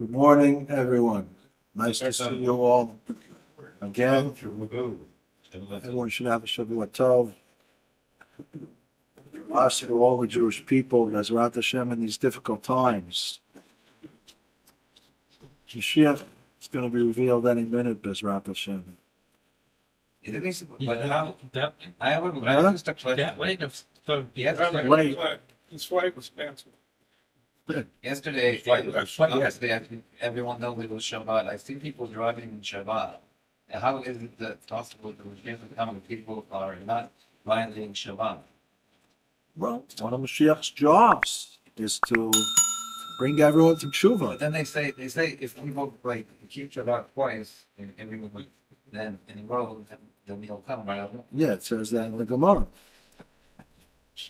Good morning, everyone. Nice to see you all again. Everyone should have a Shavua Tov. Us to all the Jewish people, Bezrat Hashem, in these difficult times. Mashiach is going to be revealed any minute, Bezrat Hashem. I have just a question. Wait. His flight was canceled. Yesterday, everyone knows it was Shabbat. I see people driving in Shabbat. How is it that possible that we can't become people are not violating Shabbat? Well, one of Mashiach's jobs is to bring everyone to tshuva. But then they say if people like keep Shabbat twice, and everyone then in a row, then they'll come, right? Yeah, it says that in the Gemara.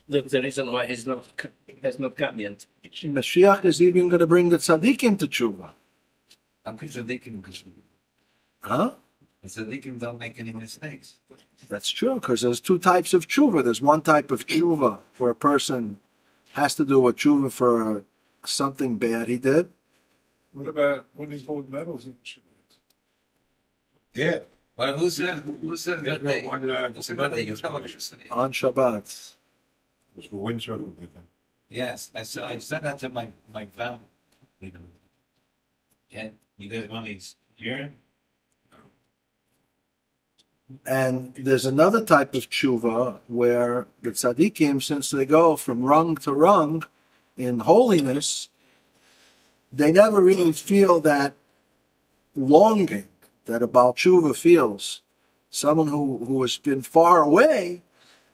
Look, the reason why has not come yet. Mashiach is even going to bring the tzaddikim to tshuva. I'm tzaddikim. Huh? The tzaddikim don't make any mistakes. That's true, because there's two types of tshuva. There's one type of tshuva where a person has to do a tshuva for something bad he did. What about when he pulled medals in Shabbat? Yeah. But who said that they use electricity? On Shabbat. It was for windsurfing. Yes, I said that to my family. Yeah, you guys want me here? And there's another type of tshuva where the tzaddikim, since they go from rung to rung in holiness, they never really feel that longing that a Baal Tshuva feels. Someone who has been far away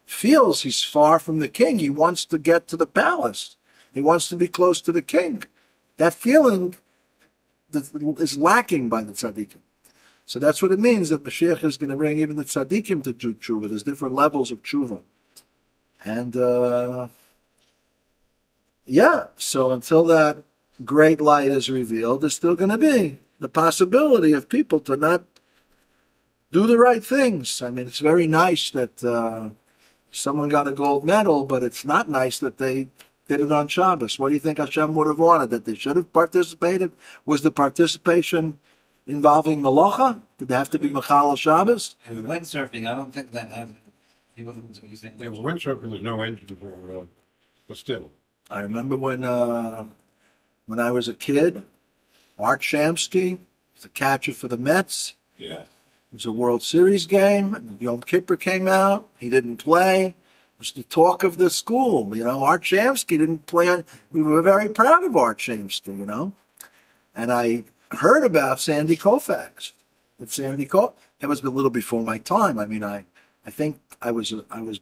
feels he's far from the king. He wants to get to the palace. He wants to be close to the king. That feeling is lacking by the tzaddikim. So that's what it means that Mashiach is going to bring even the tzaddikim to tshuva. There's different levels of tshuva. And so until that great light is revealed, there's still going to be the possibility of people to not do the right things. I mean, it's very nice that someone got a gold medal, but it's not nice that they did it on Shabbos. What do you think Hashem would have wanted? That they should have participated? Was the participation involving malacha? Did they have to be machal Shabbos? And windsurfing, I don't think that happened. He wasn't using. There was windsurfing, there's no engine for but still. I remember when I was a kid, Art Shamsky was the catcher for the Mets. Yeah. It was a World Series game, and Yom Kippur came out. He didn't play. It was the talk of the school. You know, Art Shamsky didn't play. We were very proud of Art Shamsky, you know. And I heard about Sandy Koufax. That was a little before my time. I mean, I think I was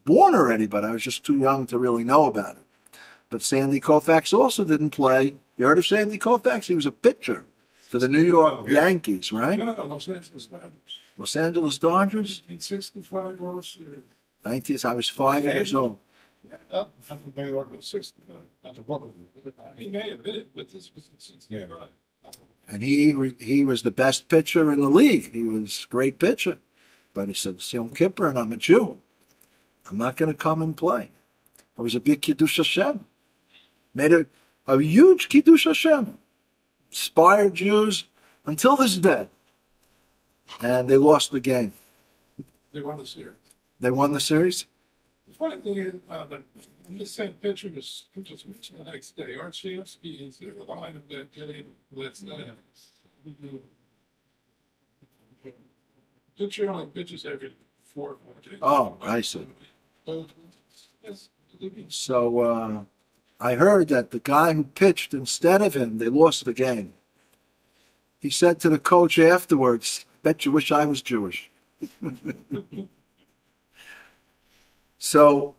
born already, but I was just too young to really know about it. But Sandy Koufax also didn't play. You heard of Sandy Koufax? He was a pitcher for the New York Yankees, right? No, Los Angeles Dodgers. Los Angeles Dodgers? 1965 World Series. 90s, I was 5 years old. Yeah, maybe like 60. He may have been it, but this was in 65. And he was the best pitcher in the league. He was a great pitcher. But he said, it's Yom Kippur and I'm a Jew. I'm not going to come and play. It was a big Kiddush Hashem. Made a huge Kiddush Hashem. Inspired Jews until this day. And they lost the game. They won the series. They won the series? The funny thing is, the same pitcher was just mentioned the next day. Art Shamsky is the line of that getting let's pitcher only pitches every 4 or 5 days. Oh, I see. So I heard that the guy who pitched instead of him, they lost the game. He said to the coach afterwards, bet you wish I was Jewish. So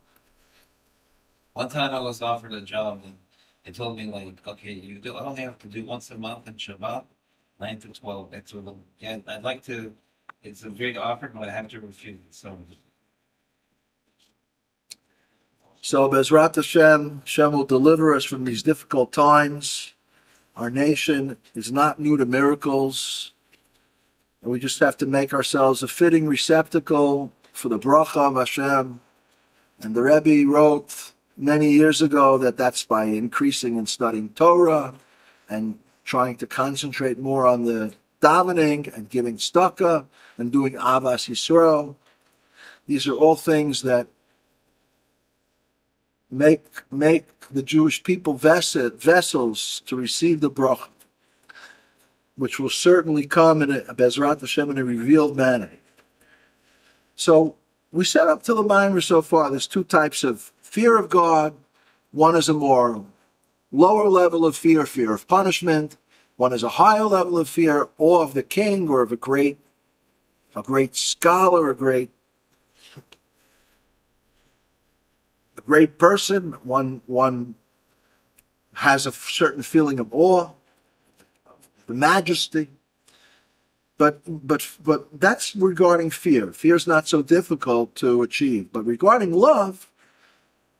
One time I was offered a job and they told me like, okay, I only have to do once a month in Shabbat, 9 to 12. That's what I'd like to. It's a great offer, but I have to refuse it. So Bezrat Hashem will deliver us from these difficult times. Our nation is not new to miracles. And we just have to make ourselves a fitting receptacle for the bracha of Hashem. And the Rebbe wrote many years ago that that's by increasing and studying Torah and trying to concentrate more on the davening and giving tzedakah and doing avas yisrael. These are all things that make the Jewish people vessels to receive the bracha, which will certainly come in a Bezrat Hashem in a revealed manner. So we set up to the Maamar so far. There's two types of fear of God. One is a more lower level of fear, fear of punishment. One is a higher level of fear, awe of the king or of a great scholar, a great person. One has a certain feeling of awe, the majesty. But that's regarding fear. Fear is not so difficult to achieve. But regarding love,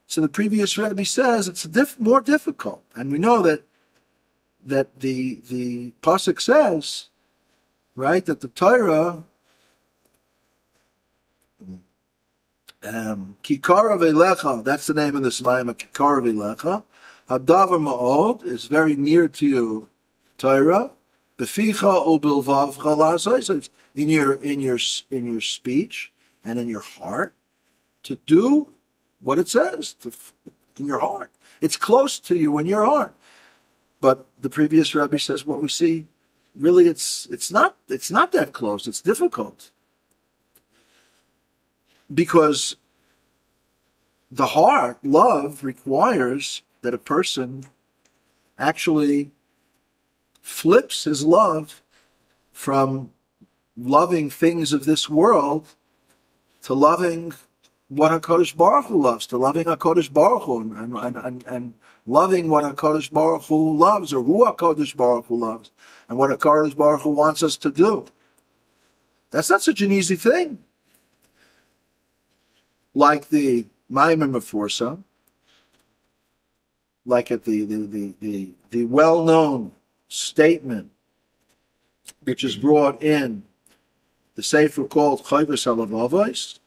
so the previous Rebbe says it's more difficult. And we know that the pasuk says, right, that the Torah, Kikara Velecha, that's the name of this Maamar, Kikara Velecha. Hadavar Ma'od is very near to you, Torah. Beficha ubilvavcha la'asos. In your speech and in your heart, to do what it says in your heart. It's close to you in your heart. But the previous Rabbi says what we see, really it's not that close. It's difficult. Because the heart, love, requires that a person actually flips his love from loving things of this world to loving what HaKadosh Baruch Hu loves, to loving HaKadosh Baruch Hu and loving what HaKadosh Baruch Hu loves, or who HaKadosh Baruch Hu loves, and what HaKadosh Baruch Hu wants us to do. That's not such an easy thing. Like the Maamar Meforsa, like at the well-known statement which is brought in the Sefer called Chayvus HaLevavos,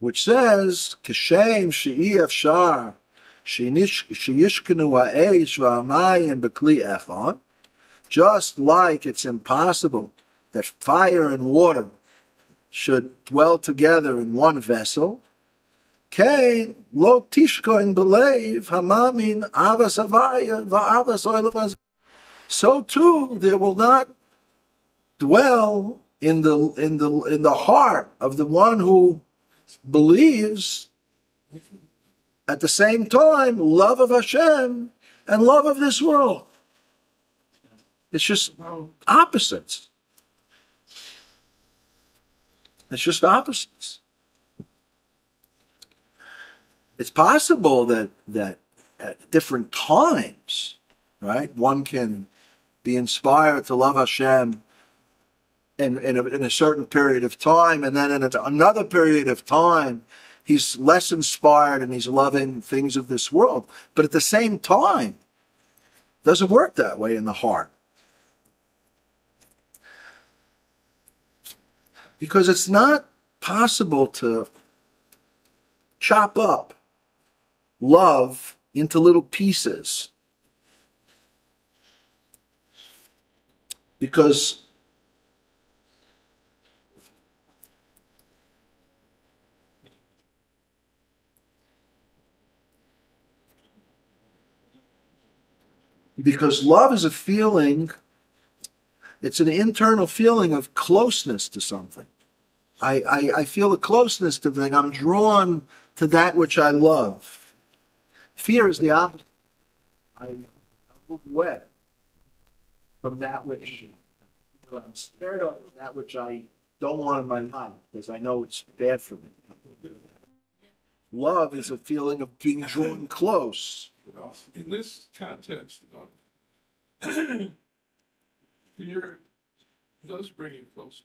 which says, Kashem she'i afshar sheyishkenu ha'eish v'hamayim b'kli echad, just like it's impossible that fire and water should dwell together in one vessel, Kain lo tishkoin b'leiv hamamin avas avaya v'avas oilavas. So too there will not dwell in the heart of the one who believes at the same time love of Hashem and love of this world. It's just opposites. It's just opposites. It's possible that at different times, right, one can be inspired to love Hashem in a certain period of time, and then in another period of time, he's less inspired and he's loving things of this world. But at the same time, it doesn't work that way in the heart. Because it's not possible to chop up love into little pieces. Because love is a feeling, it's an internal feeling of closeness to something. I feel a closeness to the thing. I'm drawn to that which I love. Fear is the opposite. I move away from that which I'm scared of, that which I don't want in my life, because I know it's bad for me. Love is a feeling of being drawn close. In this context, fear does bring you closer.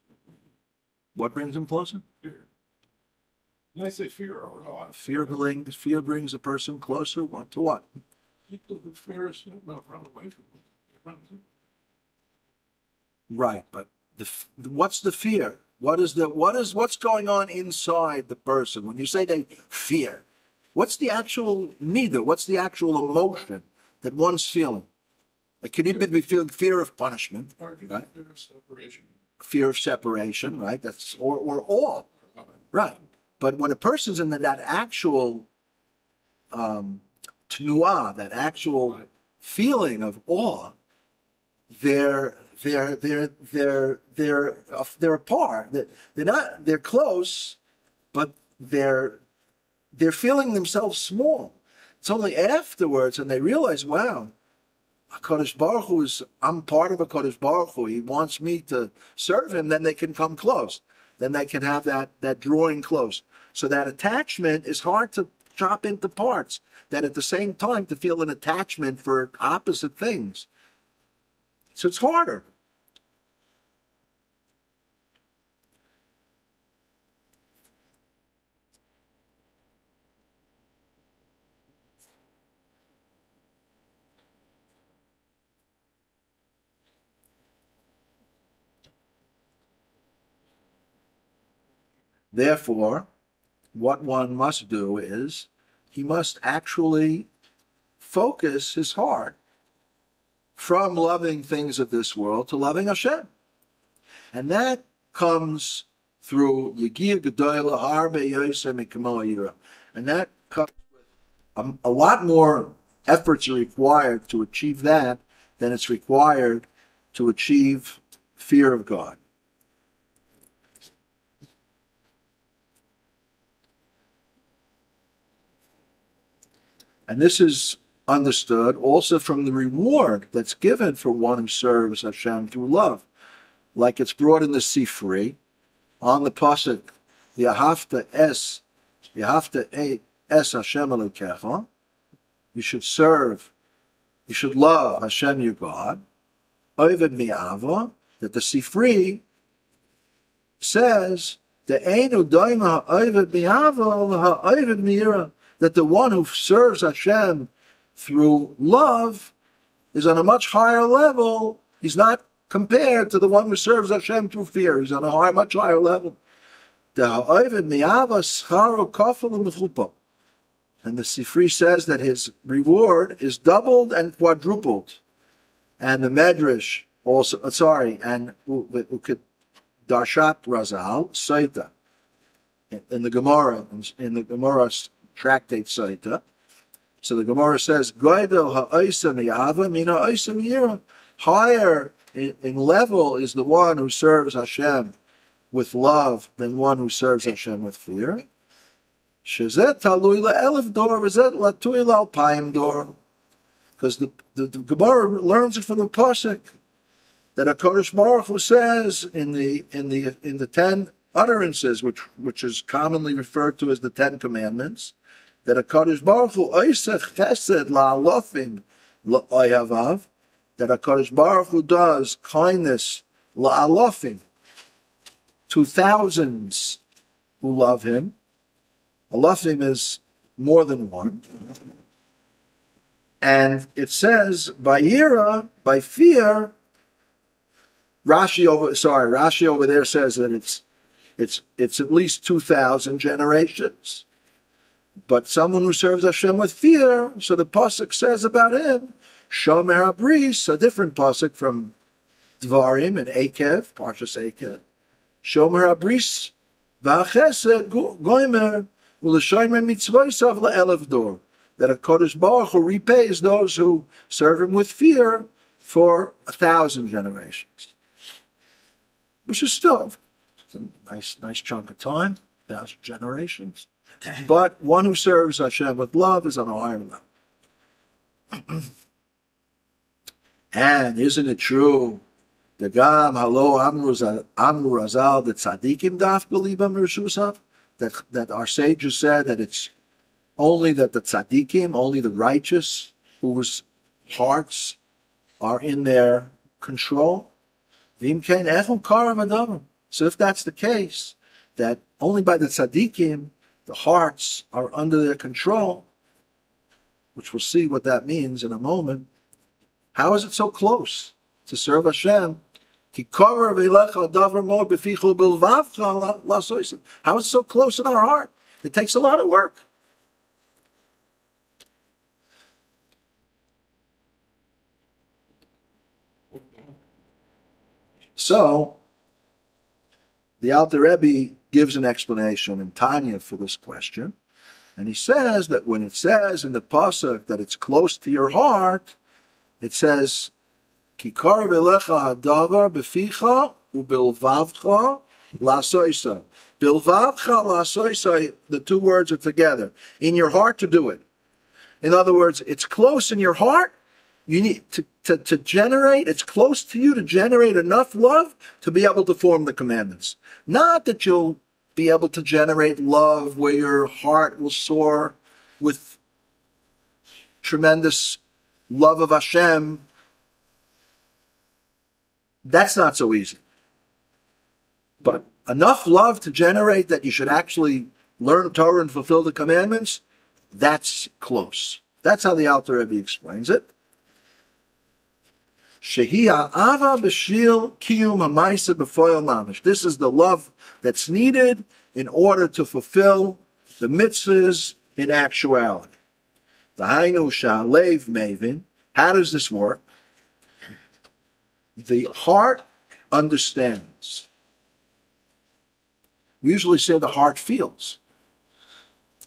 What brings him closer? Fear. When I say fear, Fear brings a person closer. What to what? people who fear us not run away from them. Right, but what's the fear? What's going on inside the person when you say they fear? What's the actual neither? What's the actual emotion that one's feeling? It can even be fear of punishment, right? Fear of separation. Fear of separation, right? That's or awe, right? But when a person's in that actual tenuah, that actual feeling of awe, they're apart. They're close, but they're feeling themselves small. It's only afterwards, and they realize, wow, HaKadosh Baruch Hu I'm part of HaKadosh Baruch Hu. He wants me to serve him. Then they can come close. Then they can have that drawing close. So that attachment is hard to chop into parts. That at the same time to feel an attachment for opposite things. So it's harder. Therefore, what one must do is he must actually focus his heart from loving things of this world to loving Hashem. And that comes through Yegir Gedoyla Harbe Yosem Mikamo. And that comes with a lot more efforts are required to achieve that than it's required to achieve fear of God. And this is understood also from the reward that's given for one who serves Hashem through love. Like it's brought in the Sifri, on the pasuk, Yahavta es Hashem Elokecha. You should serve, you should love Hashem your God. Oved mi'ava, that the Sifri says, the Einu Daima Oved mi'ava Oved mi'ira, that the one who serves Hashem through love is on a much higher level. He's not compared to the one who serves Hashem through fear. He's on a much higher level. And the Sifri says that his reward is doubled and quadrupled. And the Midrash also, and Darshat Razal, Saita, in the Gemara, in the Gemara's tractate Saita. So the Gemara says, higher in level is the one who serves Hashem with love than one who serves Hashem with fear. Because the Gemara learns it from the pasuk that HaKadosh Baruch Hu says in the 10 utterances, which is commonly referred to as the 10 Commandments, that HaKadosh Baruch Hu oisech chesed la'alofim la'oyavav, that HaKadosh Baruch Hu does kindness la'alofim to thousands who love him. Alofim is more than one. And it says, by ira, by fear, Rashi over there says that it's at least 2,000 generations. But someone who serves Hashem with fear, so the pasuk says about him, Shomer Habris, a different pasuk from Dvarim and Akev, Parshas Akev. Shomer Habris, v'achesed goimer, u'l'shomer mitzvoisav la'elef dor. That HaKadosh Baruch Hu repays those who serve him with fear for 1,000 generations. Which is still a nice chunk of time, 1,000 generations. But one who serves Hashem with love is on a higher level. And isn't it true, the Gam Halo Amru Razal, that Tzadikim Daf Belibam Rishusav, that our sages said that it's only that the Tzadikim, only the righteous, whose hearts are in their control. So if that's the case, that only by the Tzadikim, the hearts are under their control, which we'll see what that means in a moment. How is it so close to serve Hashem? How is it so close in our heart? It takes a lot of work. So, the Alter Rebbe gives an explanation in Tanya for this question. And he says that when it says in the pasuk that it's close to your heart, it says, Ki karev elecha hadavar beficha ubilvavcha lasoisa. Bilvavcha lasoisa, the two words are together. In your heart to do it. In other words, it's close in your heart. You need to generate, it's close to you to generate enough love to be able to form the commandments. Not that you'll be able to generate love where your heart will soar with tremendous love of Hashem. That's not so easy. But enough love to generate that you should actually learn Torah and fulfill the commandments, that's close. That's how the Alter Rebbe explains it. Shehi ha'ava b'shil kiyum ha'maisa b'foil mamish. This is the love that's needed in order to fulfill the mitzvahs in actuality. V'hainu sha'alev mevin. How does this work? The heart understands. We usually say the heart feels.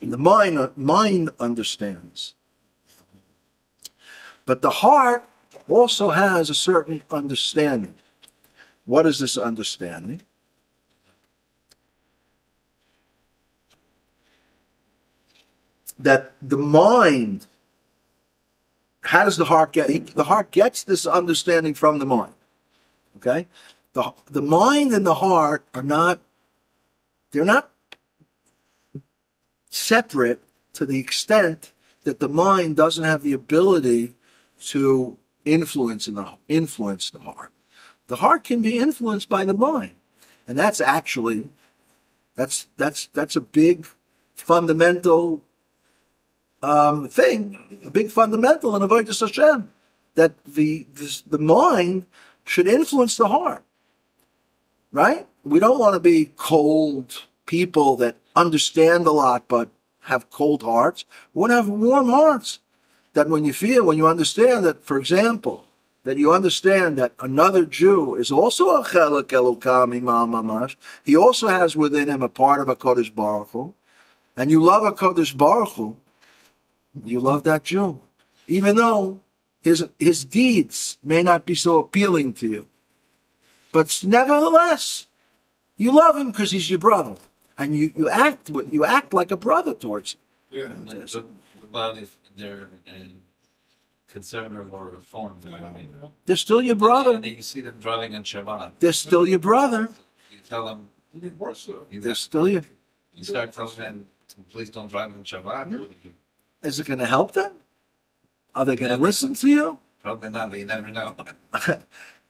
The mind understands. But the heart also has a certain understanding. What is this understanding? That the mind, how does the heart get? The heart gets this understanding from the mind. Okay? The mind and the heart are not, they're not separate to the extent that the mind doesn't have the ability to influence the heart. The heart can be influenced by the mind, and that's actually that's a big fundamental thing, a big fundamental in avodas Hashem, that the mind should influence the heart. Right? We don't want to be cold people that understand a lot but have cold hearts. We want to have warm hearts. That when you understand that, for example, that you understand that another Jew is also a chelek elokam imam mamash. He also has within him a part of HaKadosh Baruch Hu, and you love HaKadosh Baruch Hu, you love that Jew, even though his deeds may not be so appealing to you. But nevertheless, you love him because he's your brother, and you act like a brother towards him. Yeah. But if they're conservative or reformed, They're still your brother. and you see them driving on Shabbat, They're still your brother. you tell them, Worse so. They're still your. you start telling them, please don't drive on Shabbat. Is it going to help them? Are they going to listen to you? Probably not, but you never know.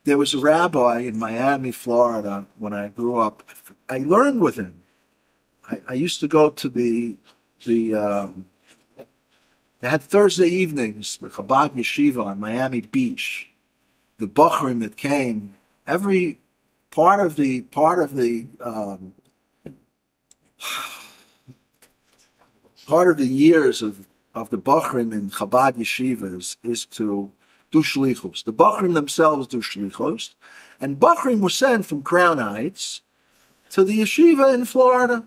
There was a rabbi in Miami, Florida, when I grew up. I learned with him. I used to go to they had Thursday evenings, the Chabad Yeshiva on Miami Beach. The Bachrim that came, every part of the years of the Bachrim in Chabad Yeshivas is to do shlichus. The Bachrim themselves do shlichus, and Bachrim were sent from Crown Heights to the yeshiva in Florida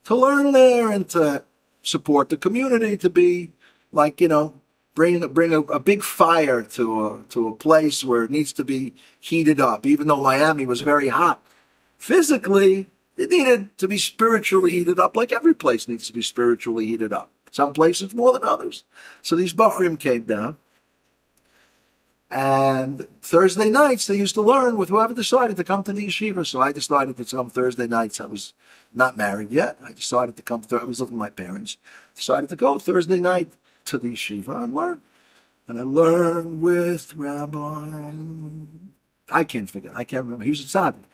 to learn there and to support the community, to be like, bring a big fire to a place where it needs to be heated up. Even though Miami was very hot physically, it needed to be spiritually heated up, like every place needs to be spiritually heated up. Some places more than others. So these Bachrim came down. And Thursday nights, they used to learn with whoever decided to come to the yeshiva. So I decided to come Thursday nights. I was not married yet. I decided to come, I was living with my parents. Decided to go Thursday night to the yeshiva and learn. And I learned with Rabbi, I can't remember. He was a tzaddik.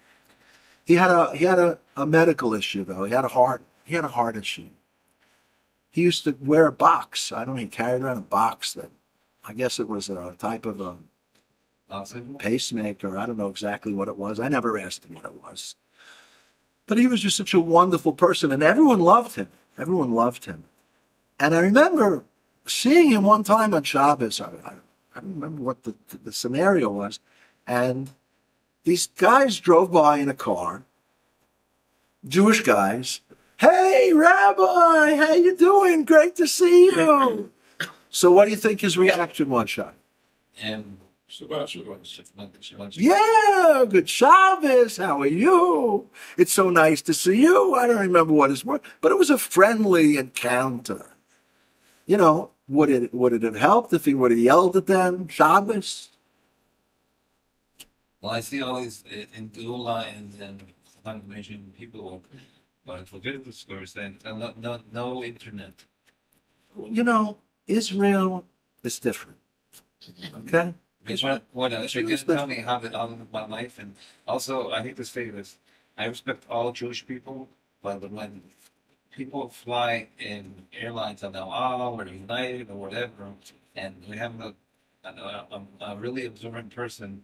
He had a medical issue though. He had a heart issue. He used to wear a box. I don't know, he carried around a box that, I guess it was a type of a pacemaker. I don't know exactly what it was. I never asked him what it was. But he was just such a wonderful person, and everyone loved him. Everyone loved him. And I remember seeing him one time on Shabbos. I don't remember what the scenario was. And these guys drove by in a car, Jewish guys. Hey, Rabbi, how you doing? Great to see you. So what do you think his reaction was, Shai? And Sebastian, she wants Yeah, good Shabbos. How are you? It's so nice to see you. I don't remember what his word, but it was a friendly encounter. You know, would it have helped if he would have yelled at them? Shabbos? Well, I see all these in Geula and sometimes Asian people, but forget the scores and no internet. You know, Israel is different. Okay? What else? They didn't tell me how to live my life, and also I hate to say this, I respect all Jewish people, but when people fly in airlines on El Al or United or whatever, and we have a really observant person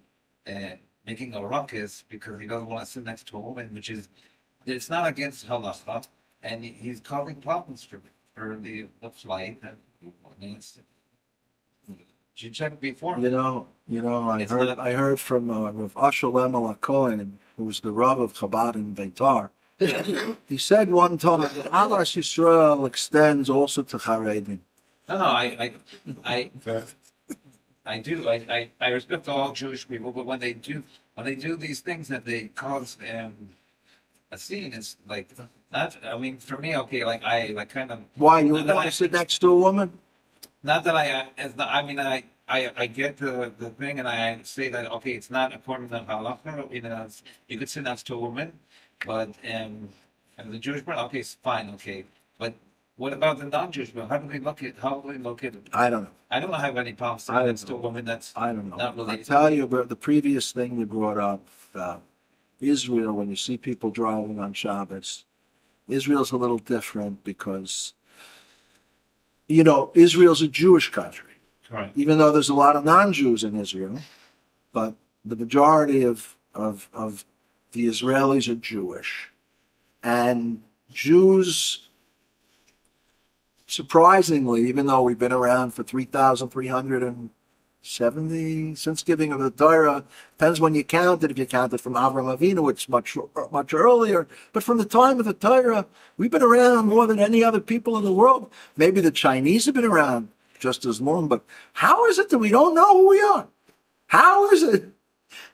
making a ruckus because he doesn't want to sit next to a woman, which is, it's not against halacha, and he's causing problems for the flight. And it's, you check before. You know, It's I heard from Rav Ashalem Ala Cohen, who was the Rav of Chabad in Beitar. He said one time that Alas Yisrael extends also to Charedim. No, I do. I respect all Jewish people, but when they do these things that they cause a scene, it's like not. I mean, for me, okay, like I like kind of. Why you would want to sit next to a woman? Not that I mean, I get the thing, and I say that okay, it's not according to halacha. You know, you could sit next to a woman, but as a Jewish person, okay, it's fine, okay, but. What about the non-Jewish people? How do they look at it? I don't know. I don't have any problems sitting next to a woman that's I don't know. not I related. tell you about the previous thing you brought up, Israel, when you see people driving on Shabbos, Israel's a little different because, you know, Israel's a Jewish country. Right. Even though there's a lot of non-Jews in Israel, but the majority of the Israelis are Jewish. And Jews, surprisingly, even though we've been around for 3,370 since giving of the Torah, depends when you count it. If you count it from Avraham Avinu, it's much earlier. But from the time of the Torah, we've been around more than any other people in the world. Maybe the Chinese have been around just as long. But how is it that we don't know who we are? How is it?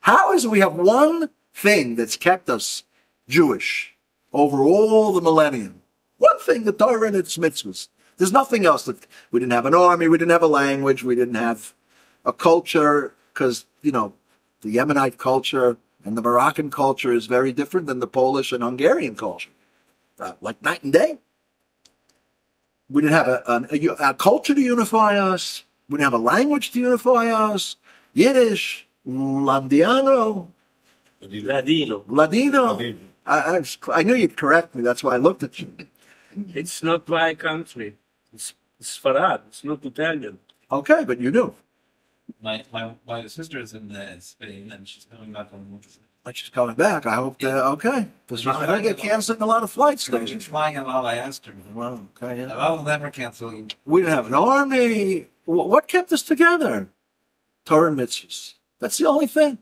How is it we have one thing that's kept us Jewish over all the millennium? One thing, the Torah and its mitzvahs. There's nothing else. That we didn't have an army, we didn't have a language, we didn't have a culture, because, you know, the Yemenite culture and the Moroccan culture is very different than the Polish and Hungarian culture. Like night and day. We didn't have a culture to unify us. We didn't have a language to unify us. Yiddish, Ladino. I knew you'd correct me. That's why I looked at you. It's not my country. It's Farad. It's not Italian. Okay, but you do. My sister is in Spain, and she's coming back on. Like she's coming back. I hope that, okay. Because I think they're canceling a lot of flights. She's flying a lot. I asked her. Well, okay, yeah. I'll never cancel. We didn't have an army. What kept us together? Torah and mitzvahs. That's the only thing.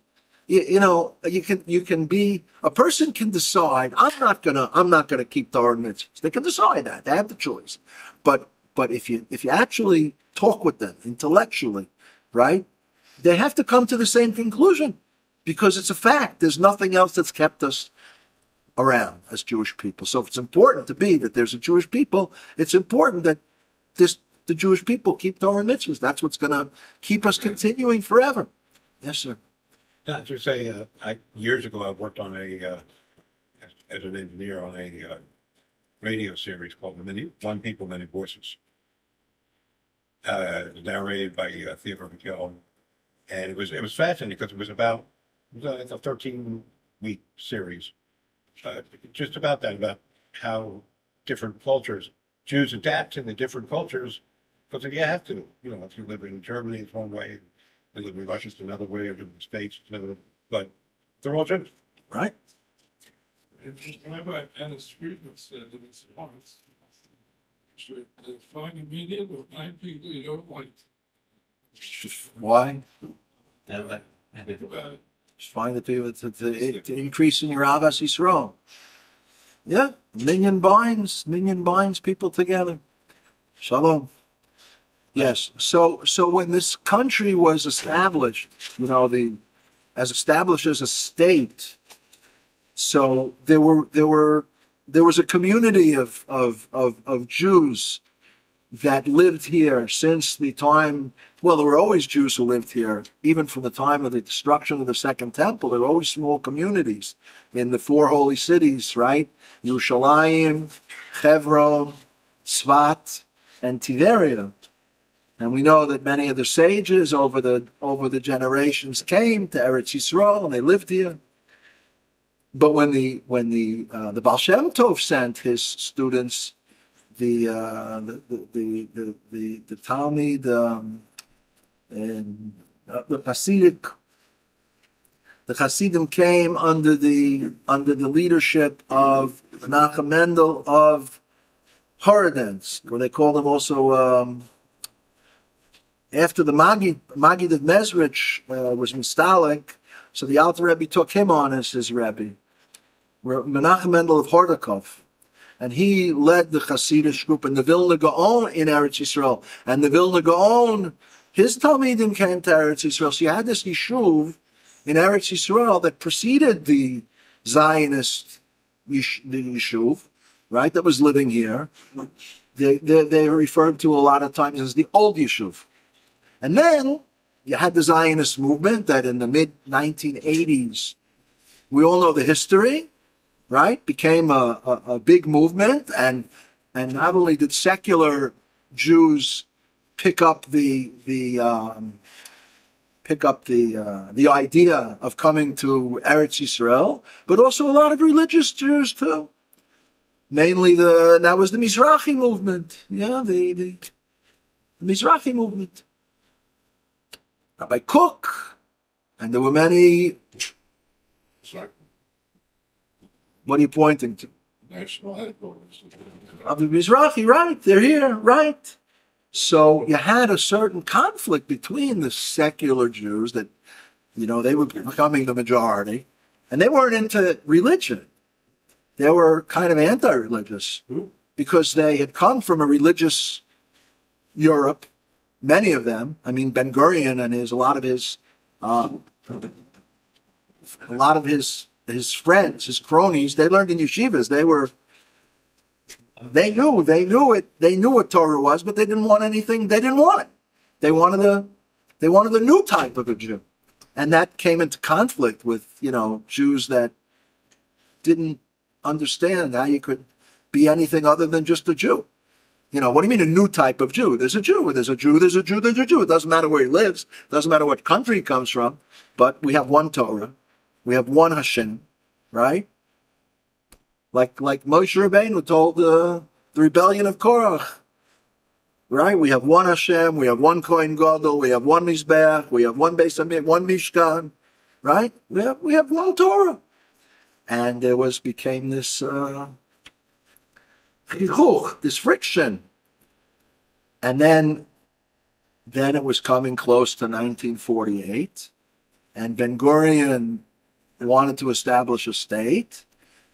You know, you can be, a person can decide, I'm not gonna keep Torah and mitzvahs. They can decide that. They have the choice. But if you actually talk with them intellectually, right, they have to come to the same conclusion, because it's a fact. There's nothing else that's kept us around as Jewish people. So if it's important to be that there's a Jewish people, it's important that the Jewish people keep Torah and mitzvahs. That's what's going to keep us continuing forever. Yes, sir. Not to say, years ago I worked on as an engineer on a radio series called One People, Many Voices. Narrated by Theodore McGill, and it was fascinating because it was a 13-week series, just about how different cultures, Jews adapt in the different cultures, because you have to, you know, if you live in Germany, it's one way. They live in Russia, it's another way, or in the States, it's another, but they're all Jews. Right? Rabbi Annis Friedman said in his remarks, should find a meeting with 9 people you don't like. Why? Think about it. Just find the people to increase in your Avas Yisrael. Yeah, million binds people together. Shalom. Yes. So when this country was established, as established as a state, so there was a community of Jews that lived here since the time. Well, there were always Jews who lived here, even from the time of the destruction of the Second Temple. There were always small communities in the four holy cities, right? Yerushalayim, Hebron, Tzvat, and Tiberia. And we know that many of the sages over the generations came to Eretz Yisrael and they lived here. But when the Baal Shem Tov sent his students, the Talmud and the Hasidim came under the leadership of Menachem Mendel of Horodens, where they called him also. After the Maggid of Mezrich was Mistalik, so the Alter Rebbe took him on as his Rebbe. Menachem Mendel of Hordakov. And he led the Hasidic group in the Vilna Gaon in Eretz Yisrael. And the Vilna Gaon, his Talmidim came to Eretz Yisrael. So you had this Yishuv in Eretz Yisrael that preceded the Zionist Yishuv, right, that was living here. They are referred to a lot of times as the old Yishuv. And then you had the Zionist movement that in the mid-1980s, we all know the history, right? Became a big movement, and not only did secular Jews pick up the idea of coming to Eretz Yisrael, but also a lot of religious Jews too. Mainly that was the Mizrahi movement. Yeah, the Mizrahi movement. Rabbi Cook, and there were many. What are you pointing to? National headquarters. Of the Mizrahi, right? They're here, right? So you had a certain conflict between the secular Jews that, they were becoming the majority, and they weren't into religion. They were kind of anti-religious because they had come from a religious Europe. Many of them, Ben Gurion and a lot of his friends, his cronies, they learned in yeshivas. They knew what Torah was, but they didn't want anything. They didn't want it. They wanted a new type of a Jew, and that came into conflict with Jews that didn't understand how you could be anything other than just a Jew. What do you mean a new type of Jew? There's a Jew, there's a Jew, there's a Jew, there's a Jew. It doesn't matter where he lives, doesn't matter what country he comes from, but we have one Torah, we have one Hashem, right? Like Moshe Rabbeinu told the rebellion of Korach, right? We have one Hashem, we have one Kohen Gadol, we have one Mizbeach, we have one Beis Hamikdash, one Mishkan, right? We have one Torah. And there became this this friction. And then it was coming close to 1948, and Ben Gurion wanted to establish a state,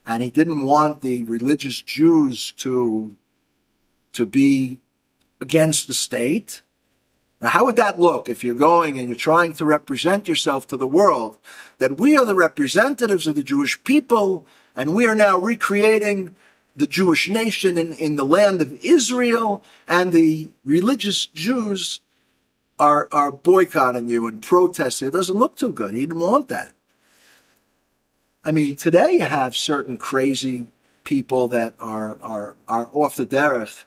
and he didn't want the religious Jews to be against the state. Now, how would that look if you're going and you're trying to represent yourself to the world, that we are the representatives of the Jewish people, and we are now recreating the Jewish nation in the land of Israel, and the religious Jews are boycotting you and protesting? It doesn't look too good. He didn't want that. Today you have certain crazy people that are off the derech.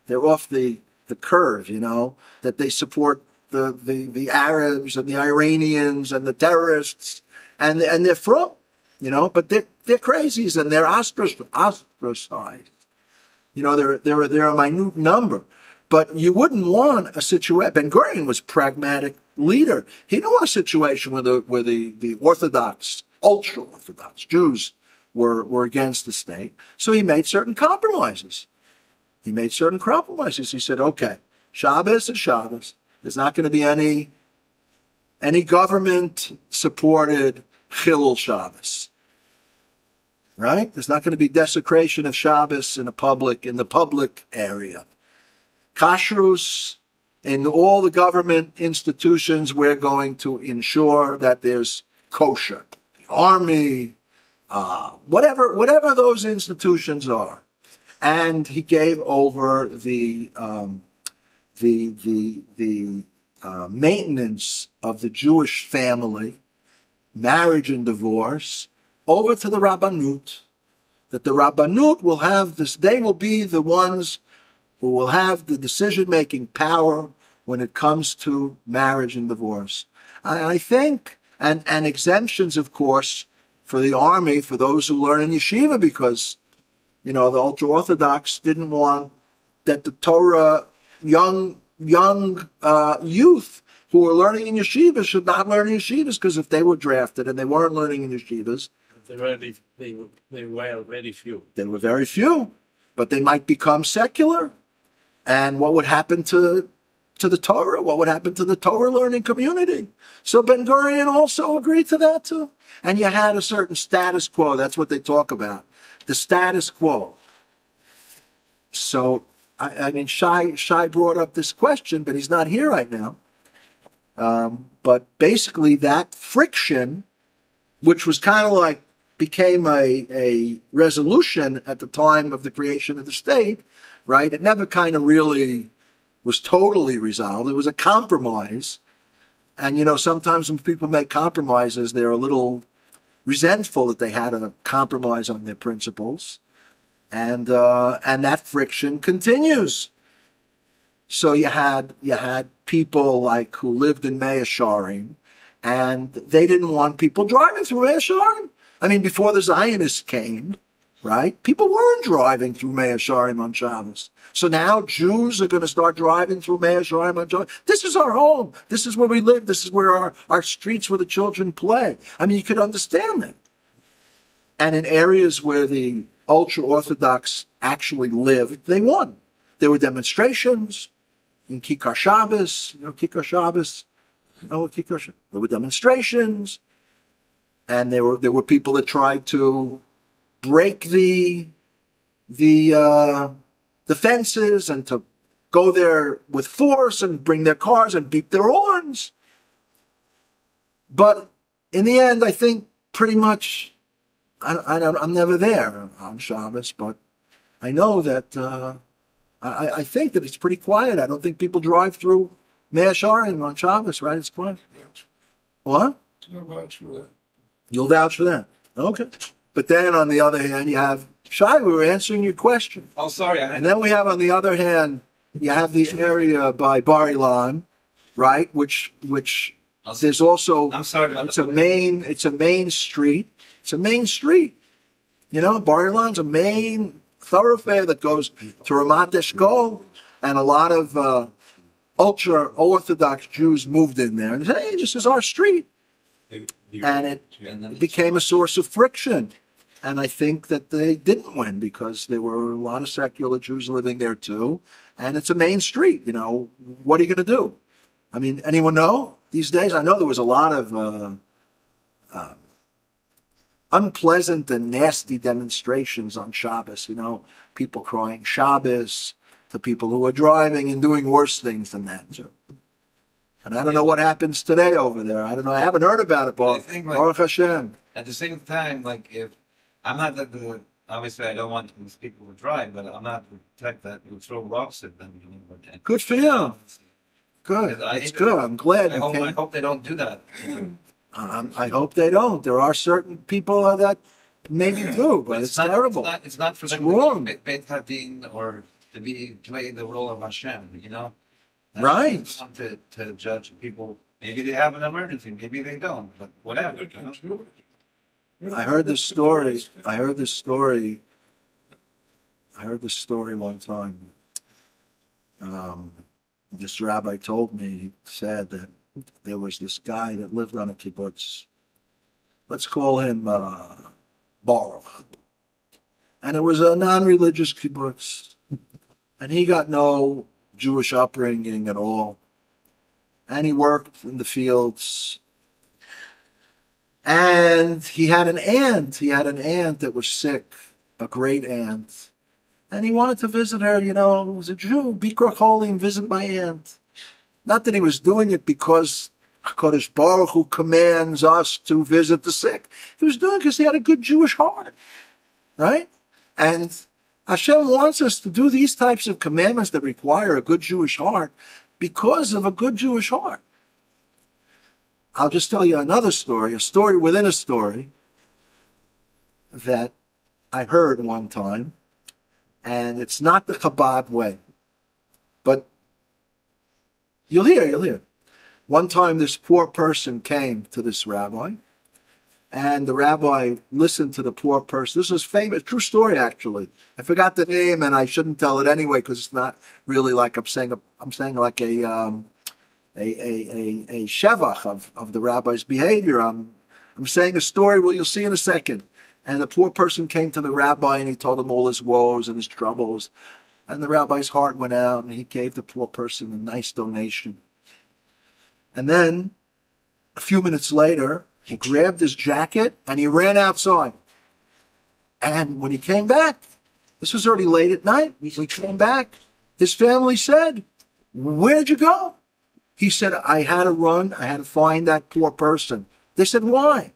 They're off the curve, that they support the Arabs and the Iranians and the terrorists, and they're from, but they're crazies and they're ostracized. They're a minute number. But you wouldn't want a situation. Ben Gurion was a pragmatic leader. He didn't want a situation where the Orthodox, ultra-Orthodox Jews were against the state. So he made certain compromises. He said, okay, Shabbos is Shabbos. There's not going to be any any government-supported Chilul Shabbos. Right? There's not going to be desecration of Shabbos in the public area. Kashrus, in all the government institutions, we're going to ensure that there's kosher. The army, whatever those institutions are. And he gave over the maintenance of the Jewish family, marriage and divorce, over to the Rabbanut, that the Rabbanut will have this, they will be the ones who will have the decision-making power when it comes to marriage and divorce. I think, and exemptions, of course, for the army, for those who learn in yeshiva, because, the ultra-Orthodox didn't want that the Torah, young youth who were learning in yeshivas should not learn in yeshivas, because if they were drafted and they weren't learning in yeshivas, They were very few. They were very few, but they might become secular. And what would happen to the Torah? What would happen to the Torah learning community? So Ben Gurion also agreed to that too. And you had a certain status quo. That's what they talk about, the status quo. So, I mean, Shai brought up this question, but he's not here right now. But basically that friction, which was kind of like, became a resolution at the time of the creation of the state, right? It never kind of really was totally resolved. It was a compromise. And, sometimes when people make compromises, they're a little resentful that they had to compromise on their principles. And that friction continues. So you had people like who lived in Mea Shearim, and they didn't want people driving through Mea Shearim. I mean, before the Zionists came, right? People weren't driving through Mea Shearim on Shabbos. So now Jews are going to start driving through Mea Shearim on Shabbos. This is our home. This is where we live. This is where our streets where the children play. I mean, you could understand that. And in areas where the ultra-Orthodox actually lived, they won. There were demonstrations in Kikar Shabbos, Kikar Shabbos. There were demonstrations. And there were people that tried to break the fences and to go there with force and bring their cars and beep their horns. But in the end, I think pretty much, I'm never there on Shabbos, but I know that I think that it's pretty quiet. I don't think people drive through Mea Shearim on Shabbos, right? It's quiet. What? No vouch for that. You'll vouch for that. Okay. But then on the other hand, you have Shai, we were answering your question. Oh, sorry. And then we have on the other hand, you have the area by Bar Ilan, right? Which there's also, I'm sorry. it's a main street. It's a main street. Bar Ilan's a main thoroughfare that goes to Ramat Eshkol, and a lot of ultra-Orthodox Jews moved in there and said, hey, this is our street. And it became a source of friction. And I think that they didn't win because there were a lot of secular Jews living there too. And it's a main street, What are you going to do? I mean, anyone know? These days, I know there was a lot of unpleasant and nasty demonstrations on Shabbos, people crying Shabbos to people who are driving and doing worse things than that too. And I don't know what happens today over there. I don't know. I haven't heard about it, Baruch Hashem. At the same time, if I'm not obviously I don't want these people to drive, but I'm not the type that will throw rocks at them. Good for you. Good. It's good. I'm glad. I hope they don't do that. I hope they don't. There are certain people that maybe do, but it's terrible. It's not for them wrong. to be Beit Hadin or to play the role of Hashem, Right. To judge people. Maybe they have an emergency, maybe they don't, but whatever. I heard this story one time. This rabbi told me, he said that there was this guy that lived on a kibbutz. Let's call him Baruch. And it was a non-religious kibbutz. And he got no Jewish upbringing at all. and he worked in the fields. And he had an aunt. He had an aunt that was sick, a great aunt. And he wanted to visit her, he was a Jew, Bikra Cholim, visit my aunt. Not that he was doing it because HaKadosh Baruch Hu commands us to visit the sick. He was doing it because he had a good Jewish heart, right? And Hashem wants us to do these types of commandments that require a good Jewish heart because of a good Jewish heart. I'll just tell you another story, a story within a story that I heard one time, and it's not the Chabad way, but you'll hear. One time this poor person came to this rabbi, and the rabbi listened to the poor person. This is famous, true story actually. I forgot the name, and I shouldn't tell it anyway because it's not really like I'm saying like a shevach of the rabbi's behavior. I'm saying a story, well, you'll see in a second. And the poor person came to the rabbi and he told him all his woes and his troubles. And the rabbi's heart went out and he gave the poor person a nice donation. And then a few minutes later, he grabbed his jacket and he ran outside. And when he came back, this was already late at night, when he came back, his family said, "Where'd you go?" He said, I had to run. I had to find that poor person. They said, why?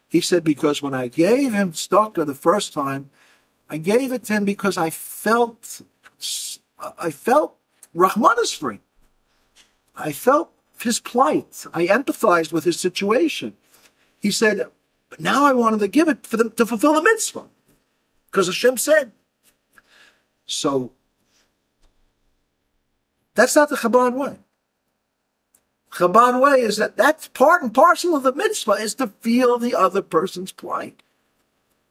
He said, because when I gave him tzedakah the first time, I gave it to him because I felt Rahman's free. I felt his plight. I empathized with his situation. He said, but now I wanted to give it for them to fulfill the mitzvah. Because Hashem said. So, that's not the Chabad way. Chabad way is that's part and parcel of the mitzvah is to feel the other person's plight.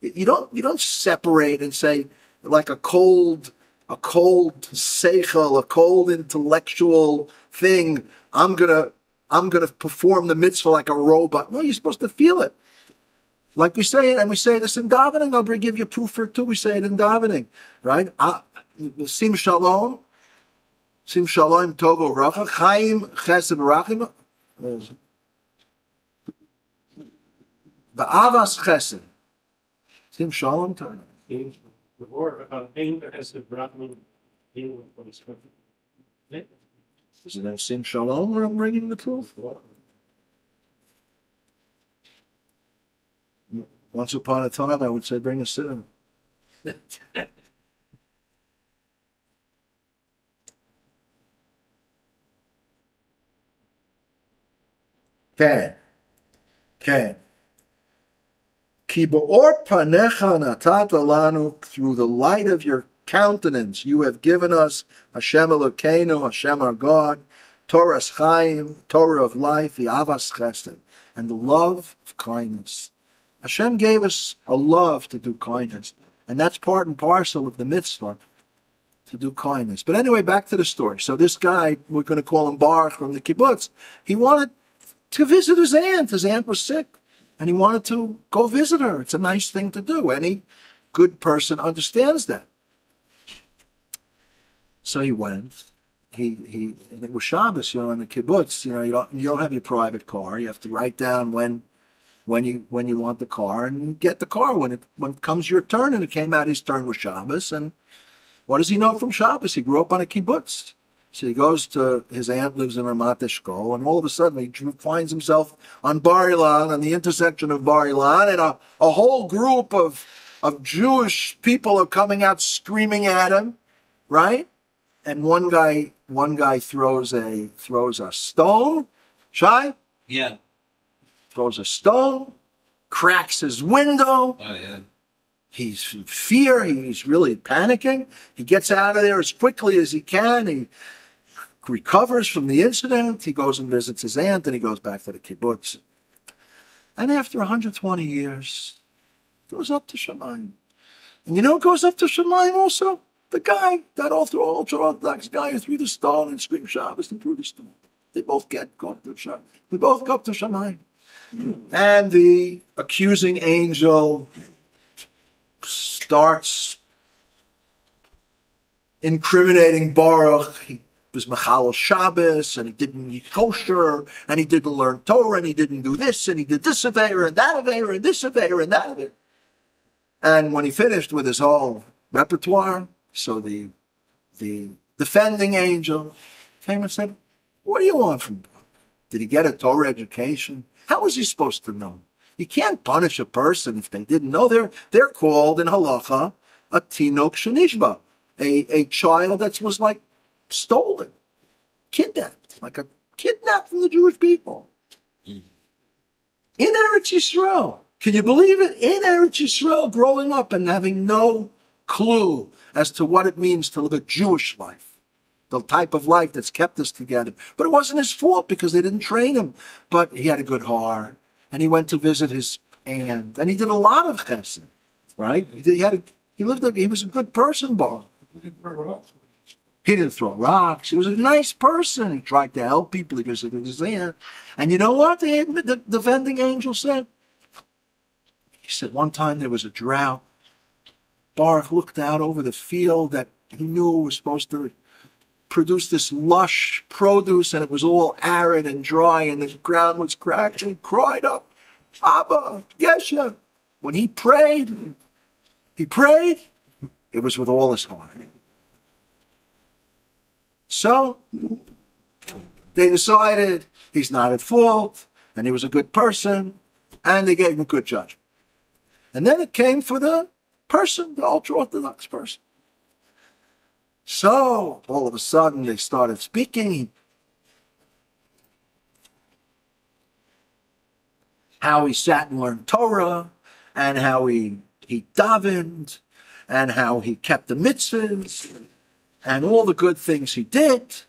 You don't separate and say like a cold seichel, a cold intellectual thing. I'm gonna perform the mitzvah like a robot. No, you're supposed to feel it. Like we say it, and we say this in davening. I'll give you proof for it too. We say it in davening, right? Sim shalom. Sim shalom tovo racha chaim chesed rachim ba'avas chesed. Sim shalom tovo. Is it that sim shalom where I'm bringing the proof? Once upon a time, I would say bring a siddur. Can. Ki ba'or panecha natata lanu, through the light of your countenance, you have given us Hashem Elokeinu, Hashem our God, Torah's Chaim, Torah of life, the Avas Chesed, and the love of kindness. Hashem gave us a love to do kindness, and that's part and parcel of the mitzvah, to do kindness. But anyway, back to the story. So this guy, we're going to call him Baruch from the kibbutz, he wanted to visit his aunt. His aunt was sick, and he wanted to go visit her. It's a nice thing to do. Any good person understands that. So he went. And it was Shabbos, in the kibbutz. You don't have your private car. You have to write down when you want the car, and you get the car when it comes your turn. And it came out his turn was Shabbos. And what does he know from Shabbos? He grew up on a kibbutz. So he goes to, his aunt lives in Ramat Eshkol, and all of a sudden he finds himself on Bar Ilan, on the intersection of Bar Ilan, and a whole group of Jewish people are coming out screaming at him, right? And one guy throws a stone. Shai? Yeah. Throws a stone, cracks his window. Oh, yeah. He's in fear. He's really panicking. He gets out of there as quickly as he can. He recovers from the incident. He goes and visits his aunt, and he goes back to the kibbutz. And after 120 years, it goes up to Shemayim. And you know what goes up to Shemayim also? The guy, that ultra-Orthodox guy who threw the stone and screamed Shabbos and threw the stone. They both go up to Shemayim. We both go up to Shemayim. And the accusing angel starts incriminating Baruch. was Mechalel Shabbos, and he didn't eat kosher, and he didn't learn Torah, and he didn't do this, and he did this Aveira, and that Aveira, and this Aveira, and that Aveira. And when he finished with his whole repertoire, so the defending angel came and said, what do you want from him? Did he get a Torah education? How was he supposed to know? You can't punish a person if they didn't know. They're called in halacha a tinok shenishba, a child that was like stolen, kidnapped, like a kidnapped from the Jewish people. In Eretz Yisrael. Can you believe it? In Eretz Yisrael, growing up and having no clue as to what it means to live a Jewish life, the type of life that's kept us together. But it wasn't his fault because they didn't train him. But he had a good heart, and he went to visit his aunt, and he did a lot of chesed, right? He was a good person, Bob. He didn't throw rocks. He was a nice person. He tried to help people. He visited his aunt. And you know what the defending angel said? He said one time there was a drought. Baruch looked out over the field that he knew was supposed to produce this lush produce, and it was all arid and dry, and the ground was cracked, and he cried up, Abba, Geshem. When he prayed, it was with all his heart. So they decided he's not at fault, and he was a good person, and they gave him a good judgment. And then it came for the person, the ultra-Orthodox person. So all of a sudden they started speaking how he sat and learned Torah, and how he davened, and how he kept the mitzvahs, and all the good things he did.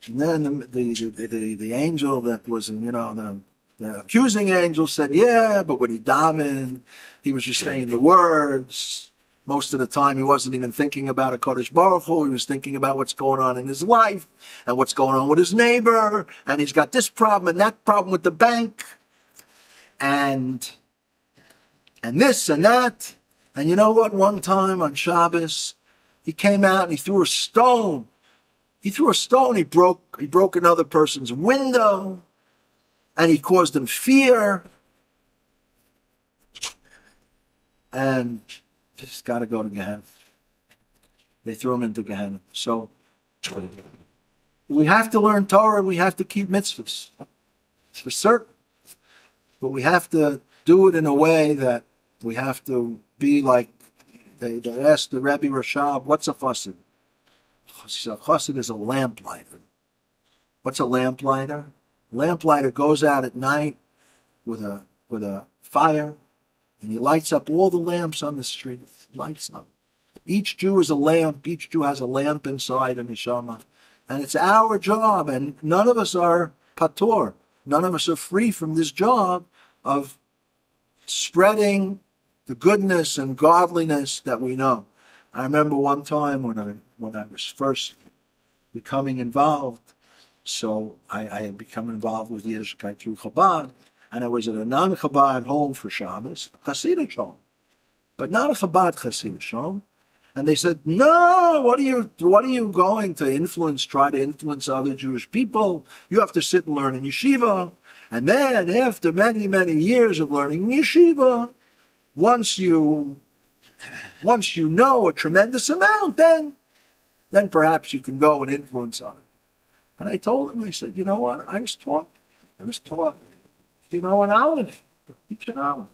And then the angel that was, the accusing angel said, yeah, but when he davened, he was just saying the words. Most of the time, he wasn't even thinking about a Kodesh Baruch Hu. He was thinking about what's going on in his life, and what's going on with his neighbor, and he's got this problem and that problem with the bank, and this and that. And you know what? One time on Shabbos, he came out and he threw a stone. He broke another person's window, and he caused them fear. And just got to go to Gehenna. They threw him into Gehenna. So we have to learn Torah. We have to keep mitzvahs. It's for certain. But we have to do it in a way that we have to be like, they asked the Rebbe Rashab, what's a chassid? He said, a chassid is a lamplighter. What's a lamplighter? A lamplighter goes out at night with a fire, and he lights up all the lamps on the street. Lights up. Each Jew is a lamp. Each Jew has a lamp inside a neshama. And it's our job, and none of us are patur. None of us are free from this job of spreading the goodness and godliness that we know. I remember one time when I was first becoming involved, so I had become involved with Yiddishkeit through Chabad, and I was at a non-Chabad home for Shabbos, Hasidic home, but not a Chabad Hasidic home. And they said, no, what are you going to try to influence other Jewish people? You have to sit and learn in yeshiva. And then after many, many years of learning in yeshiva, once you know a tremendous amount, then perhaps you can go and influence others. And I told him, I said, you know what? I was taught. If you know an aleph, teach an aleph.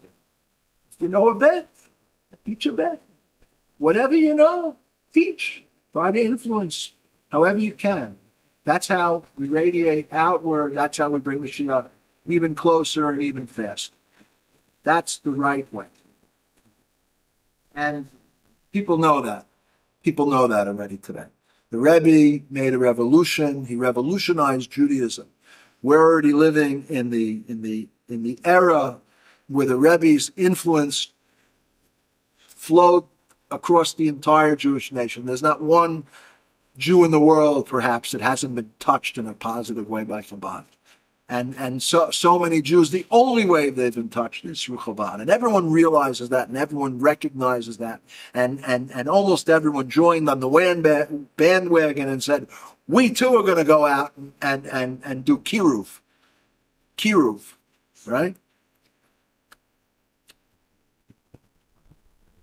If you know a bet, teach a bet. Whatever you know, teach. Try to influence however you can. That's how we radiate outward. That's how we bring the Shia even closer and even faster. That's the right way. And people know that. People know that already today. The Rebbe made a revolution. He revolutionized Judaism. We're already living in the era where the Rebbe's influence flowed across the entire Jewish nation. There's not one Jew in the world, perhaps, that hasn't been touched in a positive way by Chabad. And so many Jews, the only way they've been touched is through Chabad. And everyone realizes that, and everyone recognizes that. And almost everyone joined on the bandwagon and said, we too are going to go out and do kiruv. Kiruv, right?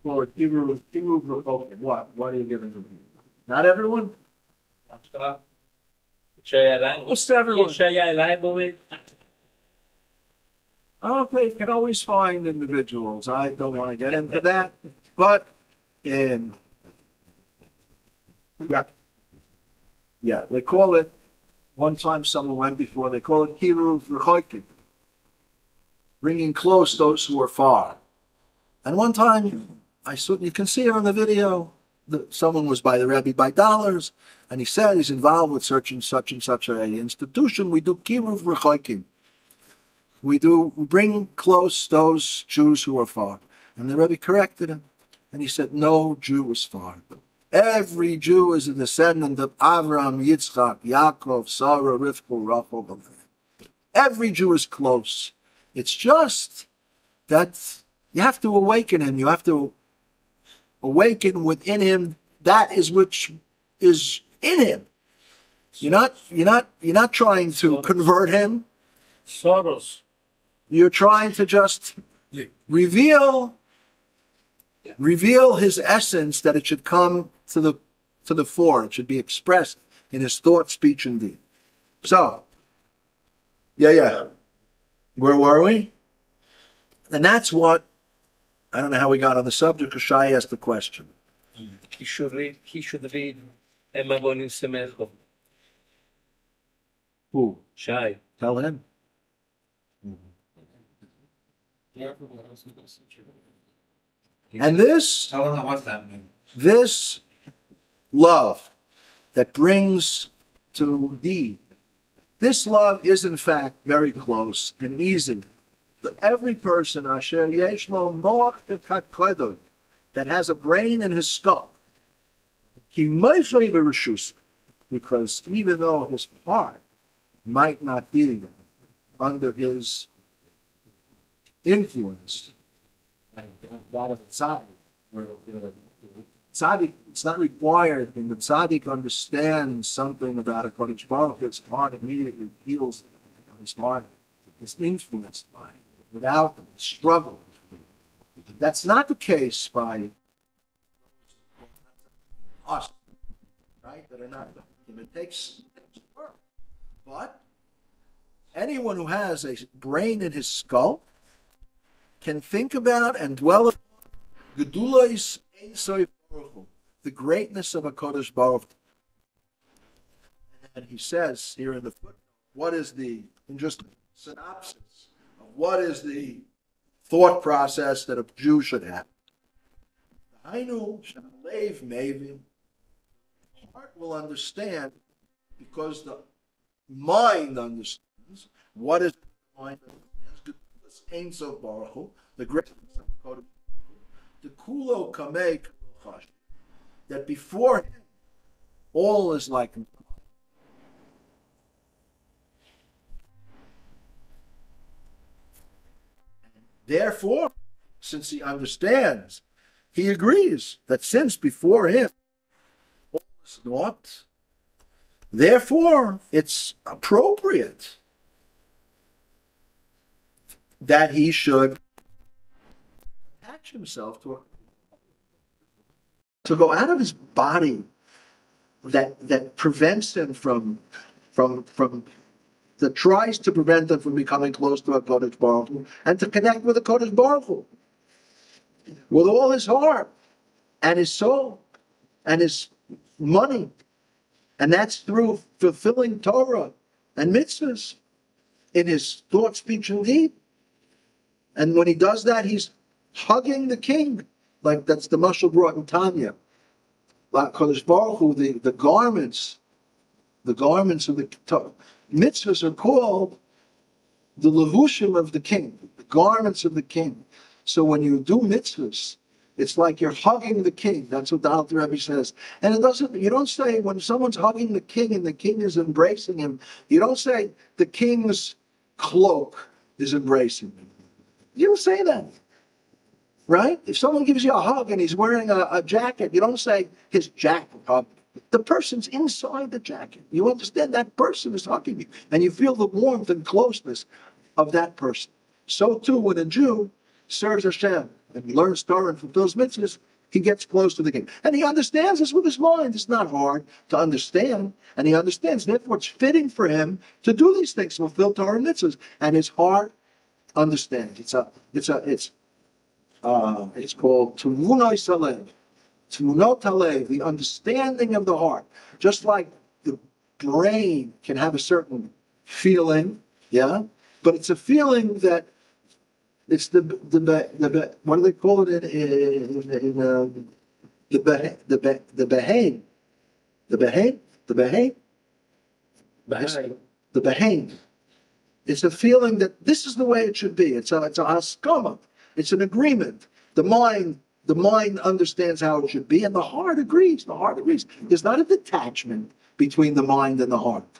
Well, kiruv, okay, what? What are you giving them? Not everyone? Most everyone. Okay, you can always find individuals. I don't want to get into that. But yeah, they call it, one time someone went before, they call it kiruv rechokim, bringing close those who are far. And one time, you can see it on the video, someone was by the Rebbe by dollars, and he said he's involved with such and such an institution. We do kiruv rechokim. We bring close those Jews who are far. And the Rebbe corrected him, and he said, no Jew is far. Every Jew is a descendant of Avraham, Yitzchak, Yaakov, Sarah, Rivka, Rachel. Every Jew is close. It's just that you have to awaken him. You have to awaken within him that is which is in him. You're not trying to convert him. Soros. You're trying to just reveal his essence, that it should come to the fore. It should be expressed in his thought, speech, and deed. So, yeah. Where were we? And that's what, I don't know how we got on the subject, because Shai asked the question. He should read Emma Bonim Semecho. Who? Shai. Tell him. And this I don't know what that means. This love that brings to deed, this love is in fact very close and easy. But every person, asher yesh lo moach v'kadkodod, that has a brain in his skull, he might be reshus, because even though his heart might not be under his influence, and that of tzaddik, where tzaddik, it's not required when the tzaddik understands something about a Kodesh Baruch Hu, his heart immediately feels his heart is influenced by it without struggle. That's not the case by us, right? That are not. It takes work. But anyone who has a brain in his skull can think about and dwell upon Gedulais Ein Sof Baruch Hu, the greatness of a Kodesh Baruch Hu. And he says here in the footnote, what is the, in just a synopsis of what is the thought process that a Jew should have. Hainu Shalev Mevin, the heart will understand because the mind understands. What is the mind understands? Ein Sof Baruch Hu, the greatness of a Kodesh Baruch Hu. The Kulo Kamei Chash, that before him all is like him. Therefore, since he understands, he agrees that since before him all is naught, therefore it's appropriate that he should attach himself to go out of his body that prevents him from that tries to prevent him from becoming close to a Kodesh Baruch Hu, and to connect with the Kodesh Baruch Hu with all his heart and his soul and his money. And that's through fulfilling Torah and mitzvahs in his thought, speech, and deed. And when he does that, he's hugging the king. Like that's the mashal brought in Tanya. Like Kodesh Baruch Hu, the garments of the mitzvahs are called the levushim of the king, the garments of the king. So when you do mitzvahs, it's like you're hugging the king. That's what the Alter Rebbe says. And you don't say when someone's hugging the king and the king is embracing him, you don't say the king's cloak is embracing me. You don't say that. Right? If someone gives you a hug and he's wearing a jacket, you don't say his jacket hug. The person's inside the jacket. You understand that person is hugging you. And you feel the warmth and closeness of that person. So too, when a Jew serves Hashem and he learns Torah and fulfills mitzvahs, he gets close to the king. And he understands this with his mind. It's not hard to understand. And he understands, therefore it's fitting for him to do these things, fulfill Torah and mitzvahs. And his heart understands. It's called Tumunoi Salev. Tumunot Halev, the understanding of the heart. Just like the brain can have a certain feeling, yeah? But it's a feeling that it's the what do they call it in the behaim. It's a feeling that this is the way it should be. It's a haskama. It's an agreement. The mind understands how it should be, and the heart agrees. The heart agrees. There's not a detachment between the mind and the heart.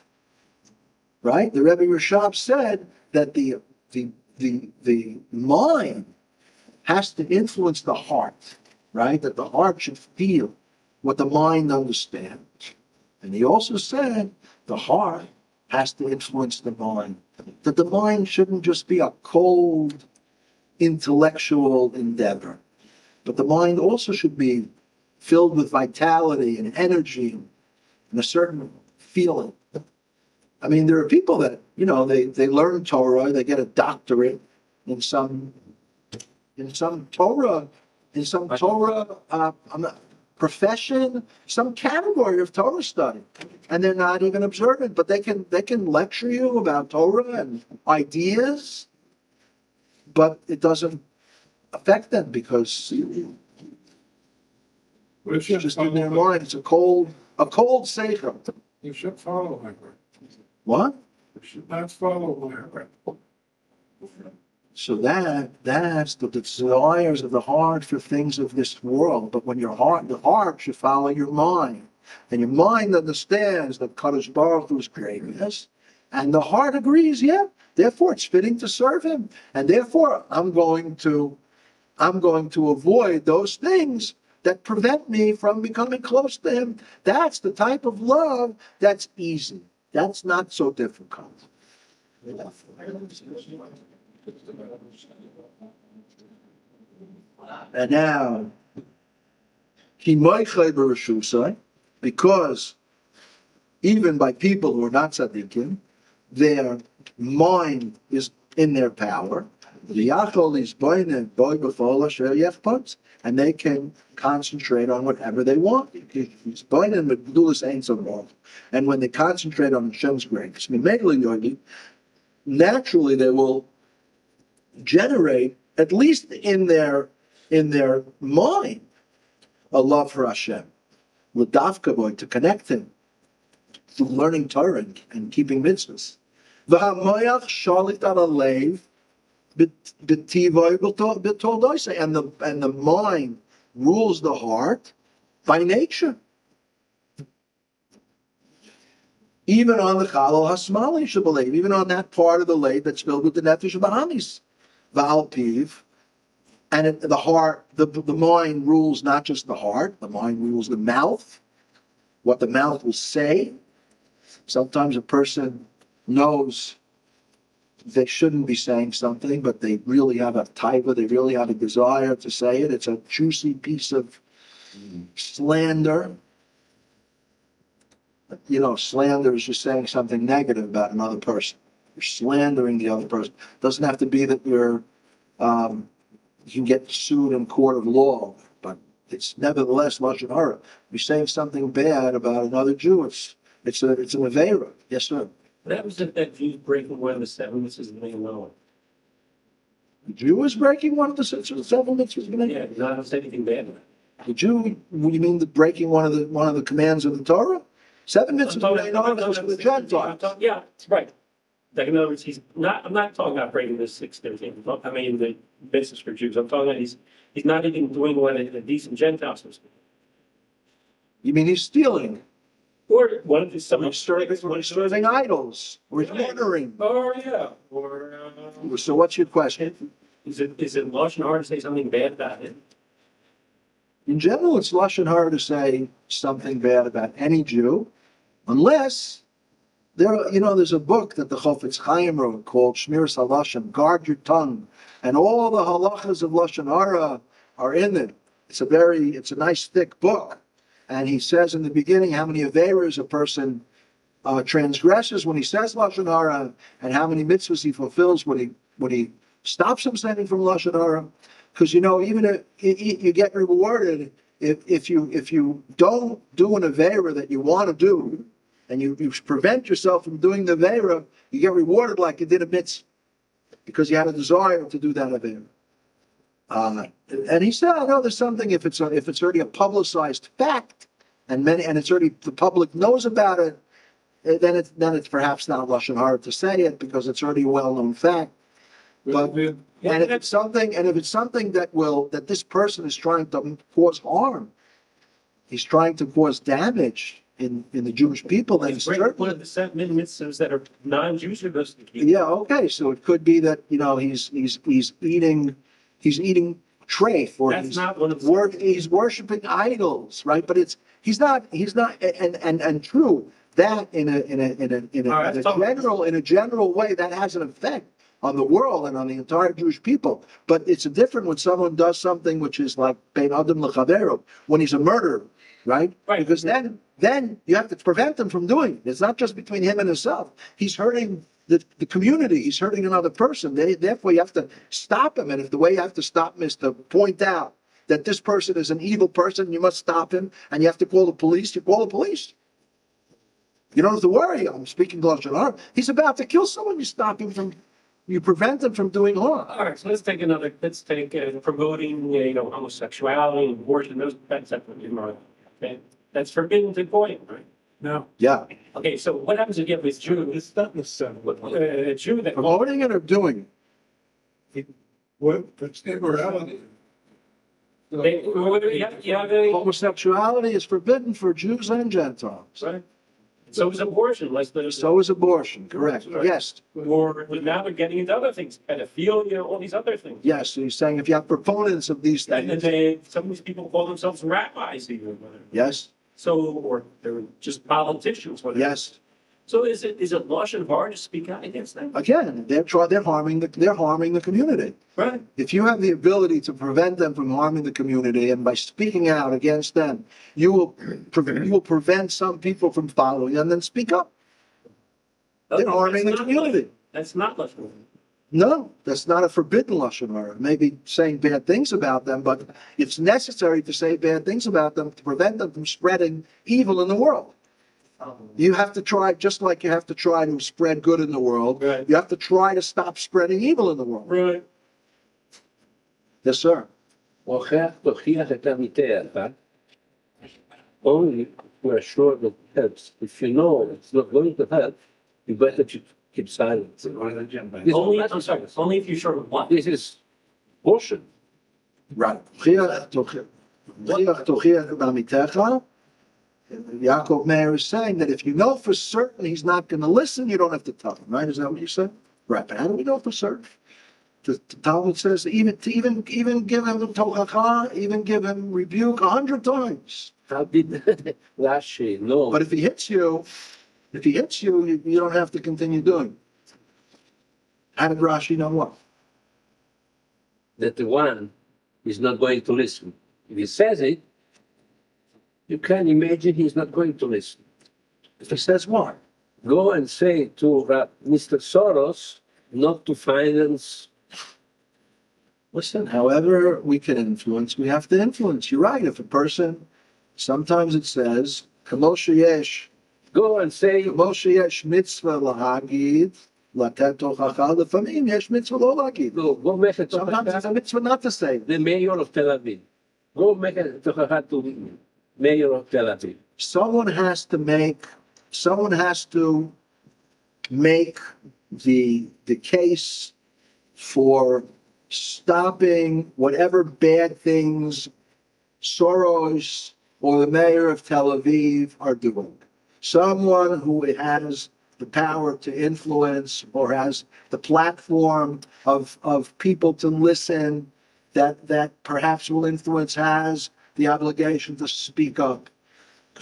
Right? The Rebbe Rashab said that the mind has to influence the heart, right? That the heart should feel what the mind understands. And he also said the heart has to influence the mind. That the mind shouldn't just be a cold intellectual endeavor, but the mind also should be filled with vitality and energy and a certain feeling. I mean, there are people that, they learn Torah, they get a doctorate in some Torah profession, some category of Torah study, and they're not even observant, but they can lecture you about Torah and ideas, but it doesn't affect them because it's just in their mind. It's a cold seichel. You should follow my word. What? You should not follow my word. So that's the desires of the heart for things of this world. But when the heart should follow your mind, and your mind understands that Kadosh Baruch Hu's greatness, and the heart agrees, yeah. Therefore, it's fitting to serve Him, and therefore, I'm going to avoid those things that prevent me from becoming close to Him. That's the type of love that's easy. That's not so difficult. And now, because even by people who are not tzaddikim, their mind is in their power, and they can concentrate on whatever they want. And when they concentrate on Hashem's greatness, naturally they will generate, at least in their mind, a love for Hashem, to connect Him through learning Torah and keeping mitzvahs. And the mind rules the heart by nature. Even on the Chalal Hasmali Shabalev, even on that part of the lake that's filled with the Nefesh Bahamis, Val Piv, and the heart, the mind rules not just the heart, the mind rules the mouth, what the mouth will say. Sometimes a person knows they shouldn't be saying something, but they really have a taiva, they really have a desire to say it. It's a juicy piece of slander. Slander is just saying something negative about another person. You're slandering the other person. It doesn't have to be that you can get sued in court of law, but it's nevertheless lashon hara. You're saying something bad about another Jew. It's an aveira. Yes, sir. What happens if that Jew's breaking one of the 7 mitzvahs of being alone? The Jew is breaking one of the 7 mitzvahs. Yeah, he's not going to say anything bad about it. The Jew, what do you mean breaking one of the commands of the Torah? 7 mitzvahs for the Gentiles. Yeah, right. Like, in other words, I'm not talking about breaking the 613. I mean, the mitzvahs for Jews. I'm talking about he's not even doing what a decent Gentile is supposed to do. You mean he's stealing? Or what if it's Or somebody he's serving idols, or he's murdering. Oh, yeah, or, So what's your question? is it lashon hara to say something bad about it? In general, it's lashon hara to say something bad about any Jew, unless there's a book that the Chofetz Chaim wrote called Shmiras HaLashon, Guard Your Tongue, and all the halachas of lashon hara are in it. It's a nice thick book, and he says in the beginning how many averas a person transgresses when he says lashon hara, and how many mitzvahs he fulfills when he stops himself from lashon hara. Because even if you get rewarded if you don't do an avera that you want to do, and you prevent yourself from doing the avera, you get rewarded like you did a mitzvah, because you had a desire to do that avera. And he said, I know there's something if it's already a publicized fact, and it's already the public knows about it, then it's perhaps not lashon hara to say it because it's already a well-known fact. But if it's something that this person is trying to cause harm, he's trying to cause damage in the Jewish people, then It's one of the 7 mitzvahs that are non-Jews are supposed to keep. Yeah, okay. So it could be that he's eating treif, or That's not one of the he's worshiping idols, right? But he's not and true that in a general way that has an effect on the world and on the entire Jewish people. But it's different when someone does something which is like bein adam lechavero, when he's a murderer, right? Right. Because then you have to prevent him from doing it. It's not just between him and himself. He's hurting the community. He's hurting another person. Therefore, you have to stop him. And if the way you have to stop him is to point out that this person is an evil person, you must stop him, and you have to call the police, you call the police. You don't have to worry. I'm speaking lashon hara. He's about to kill someone. You prevent him from doing harm. All right, so let's take promoting, homosexuality, abortion, that's immoral. Okay? That's forbidden to point, right? No, Yeah. Okay, so what happens if you have this Jew, it's not necessarily. a Jew that, Promoting it or doing it? What, it's immorality. you have a, Homosexuality is forbidden for Jews and Gentiles. right? So is abortion, So is abortion, correct. Right. Yes. or now we're getting into other things, pedophilia, all these other things. Yes. So he's saying if you have proponents of these And things. some of these people call themselves rabbis even. Yes. So, or they're just politicians, whatever. Yes. So is it lashon hara to speak out against them? Again, they're harming the community. Right. If you have the ability to prevent them from harming the community, and by speaking out against them, you will prevent some people from following them, then speak up. They're harming the community. That's not lashon hara. No, that's not a forbidden lashon hara. Maybe saying bad things about them, but it's necessary to say bad things about them to prevent them from spreading evil in the world. You have to try, just like you have to try to spread good in the world. Right. You have to try to stop spreading evil in the world. Right. Yes, sir. הוכיח תוכיח את עמיתך, only we're sure that it helps. If you know it's not going to help, you better keep silent. This is Only if you're sure of what? This is abortion. Right. תוכיח בעמיתך. Yaakov Meir is saying that if you know for certain he's not going to listen, you don't have to tell him, right? Is that what you said? Right. But how do we know for certain? The Talmud says even give him tochacha, even give him rebuke 100 times. How did Rashi know? But if he hits you, you don't have to continue doing it. How did Rashi know what? That the one is not going to listen. If he says it, you can imagine he's not going to listen. If he says what? Go and say to Mr. Soros not to finance. Listen, however we can influence, we have to influence. You're right. If a person, sometimes it says, Kamo sheyesh Go and say, mitzvah lahagid, latet tochacha, lefamim yesh mitzvah lo lahagid. go make a Sometimes it's a mitzvah not to say. the mayor of Tel Aviv. Go make a tochacha to mayor of Tel Aviv. Someone has to make the case for stopping whatever bad things Soros or the mayor of Tel Aviv are doing. someone who has the power to influence or has the platform of people to listen that perhaps will influence has the obligation to speak up.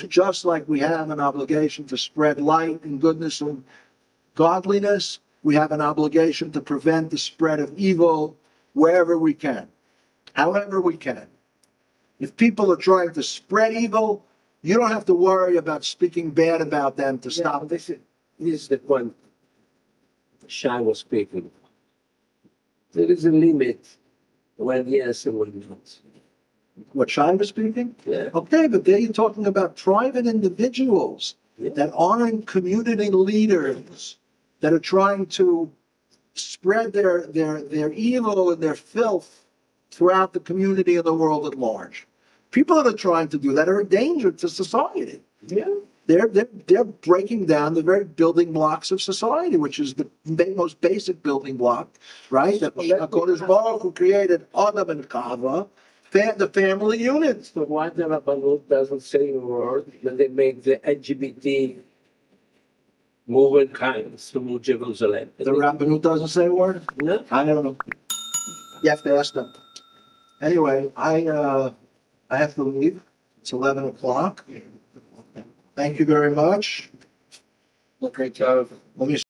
Just like we have an obligation to spread light and goodness and godliness, we have an obligation to prevent the spread of evil wherever we can, however we can. If people are trying to spread evil, you don't have to worry about speaking bad about them to stop. This is the point Shai was speaking. There is a limit when yes and when not. What Shai was speaking? Yeah. Okay, but there you're talking about private individuals Yeah. that aren't community leaders that are trying to spread their evil and their filth throughout the community and the world at large. People that are trying to do that are a danger to society. Yeah. They're breaking down the very building blocks of society, which is the most basic building block, right? That HaKadosh Baruch Hu created Adam and Chava, the family unit. So why the Rabbanut doesn't say a word when they make the LGBT movement kind through Jerusalem? The Rabbanut doesn't say a word? No? I don't know. You have to ask them. Anyway, I have to leave. It's 11 o'clock. Thank you very much. Okay, Charles. Let me